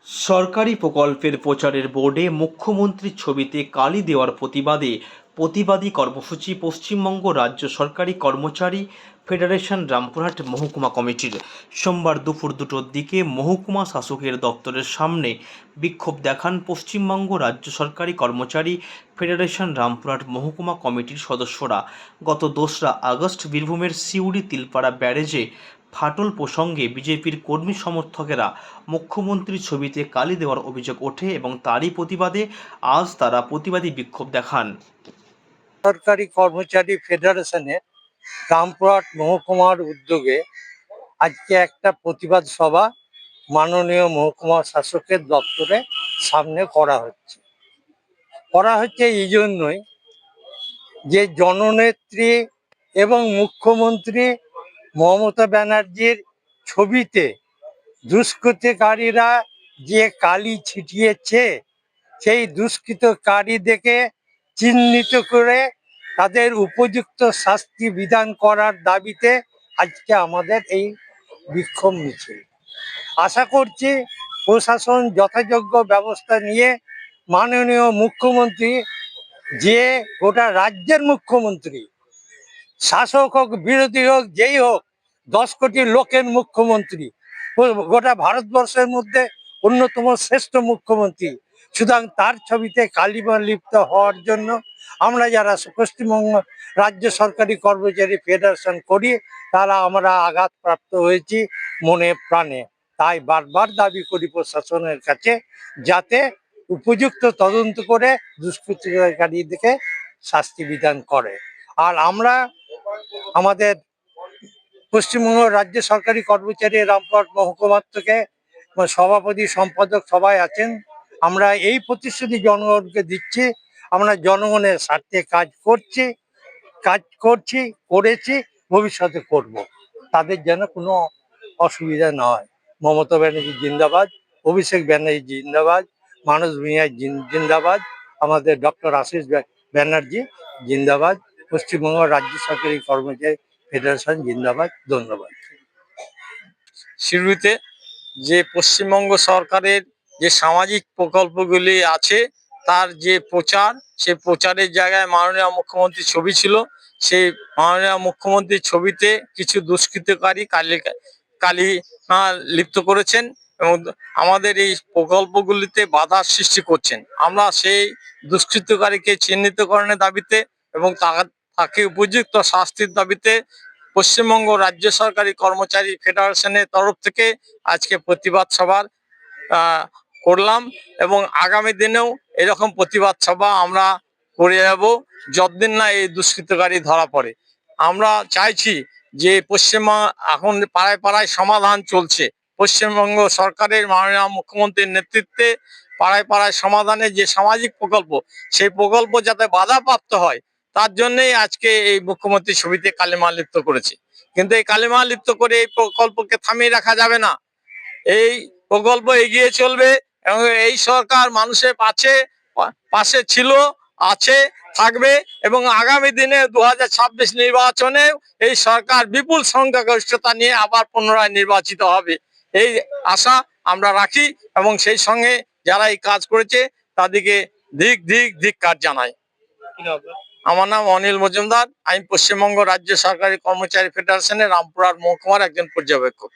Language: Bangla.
সরকারি প্রকল্পের প্রচারের বোর্ডে মুখ্যমন্ত্রীর ছবিতে কালি দেওয়ার প্রতিবাদে প্রতিবাদী কর্মসূচি পশ্চিমবঙ্গ রাজ্য সরকারি কর্মচারী ফেডারেশন রামপুরহাট মহকুমা কমিটির। সোমবার দুপুর 2টোর দিকে মহকুমা শাসকের দপ্তরের সামনে বিক্ষোভ দেখান পশ্চিমবঙ্গ রাজ্য সরকারি কর্মচারী ফেডারেশন রামপুরহাট মহকুমা কমিটির সদস্যরা। গত 2রা আগস্ট বীরভূমের সিউড়ি তিলপাড়া ব্যারেজে ফাটল প্রসঙ্গে বিজেপির কর্মী সমর্থকেরা মুখ্যমন্ত্রীর ছবিতে কালি দেওয়ার অভিযোগ ওঠে এবং তারই প্রতিবাদে আজ তারা প্রতিবাদী বিক্ষোভ দেখান। সরকারি কর্মচারী ফেডারেশনের রামপুরহাট মহকুমার উদ্যোগে আজকে একটা প্রতিবাদ সভা মাননীয় মহকুমা শাসকের দপ্তরে সামনে করা হচ্ছে এই জন্যই যে জননেত্রী এবং মুখ্যমন্ত্রী মমতা ব্যানার্জির ছবিতে দুষ্কৃতকারীরা যে কালি ছিটিয়েছে সেই দুষ্কৃতকারীদেরকে চিহ্নিত করে তাদের উপযুক্ত শাস্তি বিধান করার দাবিতে আজকে আমাদের এই বিক্ষোভ মিছিল। আশা করছি প্রশাসন যথাযোগ্য ব্যবস্থা নিয়ে মাননীয় মুখ্যমন্ত্রী, যে গোটা রাজ্যের মুখ্যমন্ত্রী, শাসক হোক বিরোধী হোক যেই হোক, 10 কোটি লোকের মুখ্যমন্ত্রী, গোটা ভারতবর্ষের মধ্যে অন্যতম শ্রেষ্ঠ মুখ্যমন্ত্রী, সুতরাং তার ছবিতে কালিমা লিপ্ত হওয়ার জন্য আমরা যারা পশ্চিমবঙ্গ রাজ্য সরকারি কর্মচারী ফেডারেশন করি তারা আমরা আঘাতপ্রাপ্ত হয়েছি মনে প্রাণে। তাই বারবার দাবি করি প্রশাসনের কাছে যাতে উপযুক্ত তদন্ত করে দুষ্কৃতিকারীদেরকে শাস্তি বিধান করে। আর আমরা আমাদের পশ্চিমবঙ্গ রাজ্য সরকারি কর্মচারী রামপুরহাট মহকুমার থেকে সভাপতি সম্পাদক সবাই আছেন। আমরা এই প্রতিশ্রুতি জনগণকে দিচ্ছি, আমরা জনগণের স্বার্থে করেছি, ভবিষ্যতে করব। তাদের যেন কোনো অসুবিধা না হয়। মমতা ব্যানার্জি জিন্দাবাদ, অভিষেক ব্যানার্জি জিন্দাবাদ, মানস ভূঁইয়া জিন্দাবাদ, আমাদের ডক্টর আশিস ব্যানার্জি জিন্দাবাদ, পশ্চিমবঙ্গ রাজ্য সরকারি কর্মচারী ফেডারেশন জিন্দাবাদ। ধন্যবাদ। সিউড়িতে যে পশ্চিমবঙ্গ সরকারের যে সামাজিক প্রকল্পগুলি আছে তার যে প্রচার, সেই প্রচারের জায়গায় মাননীয় মুখ্যমন্ত্রীর ছবি ছিল। সেই মাননীয় মুখ্যমন্ত্রীর ছবিতে কিছু দুষ্কৃতকারী কালি লিপ্ত করেছেন এবং আমাদের এই প্রকল্পগুলিতে বাধার সৃষ্টি করছেন। আমরা সেই দুষ্কৃতকারীকে চিহ্নিতকরণের দাবিতে এবং তাকে উপযুক্ত শাস্তির দাবিতে পশ্চিমবঙ্গ রাজ্য সরকারি কর্মচারী ফেডারেশনের তরফ থেকে আজকে প্রতিবাদ সভার করলাম এবং আগামী দিনেও এরকম প্রতিবাদ সভা আমরা করে যাব যতদিন না এই দুষ্কৃতকারী ধরা পড়ে। আমরা চাইছি যে পশ্চিমবঙ্গ এখন পাড়ায় পাড়ায় সমাধান চলছে, পশ্চিমবঙ্গ সরকারের মাননীয় মুখ্যমন্ত্রীর নেতৃত্বে পাড়ায় পাড়ায় সমাধানের যে সামাজিক প্রকল্প, সেই প্রকল্প যাতে বাধাপ্রাপ্ত হয় তার জন্যই আজকে এই মুখ্যমন্ত্রী ছবিতে কালিমা লিপ্ত করেছে। কিন্তু এই কালিমা লিপ্ত করে এই প্রকল্পকে থামিয়ে রাখা যাবে না, এই প্রকল্প এগিয়ে চলবে এবং এই সরকার মানুষের পাশে ছিল, আছে, থাকবে এবং আগামী দিনে 2026 নির্বাচনে এই সরকার বিপুল সংখ্যাগরিষ্ঠতা নিয়ে আবার পুনরায় নির্বাচিত হবে, এই আশা আমরা রাখি এবং সেই সঙ্গে যারা এই কাজ করেছে তাদেরকে ধিক্কার জানাই। আমার নাম অনিল মজুমদার, আমি পশ্চিমবঙ্গ রাজ্য সরকারি কর্মচারী ফেডারেশনের রামপুরহাট মহকুমার একজন পর্যবেক্ষক।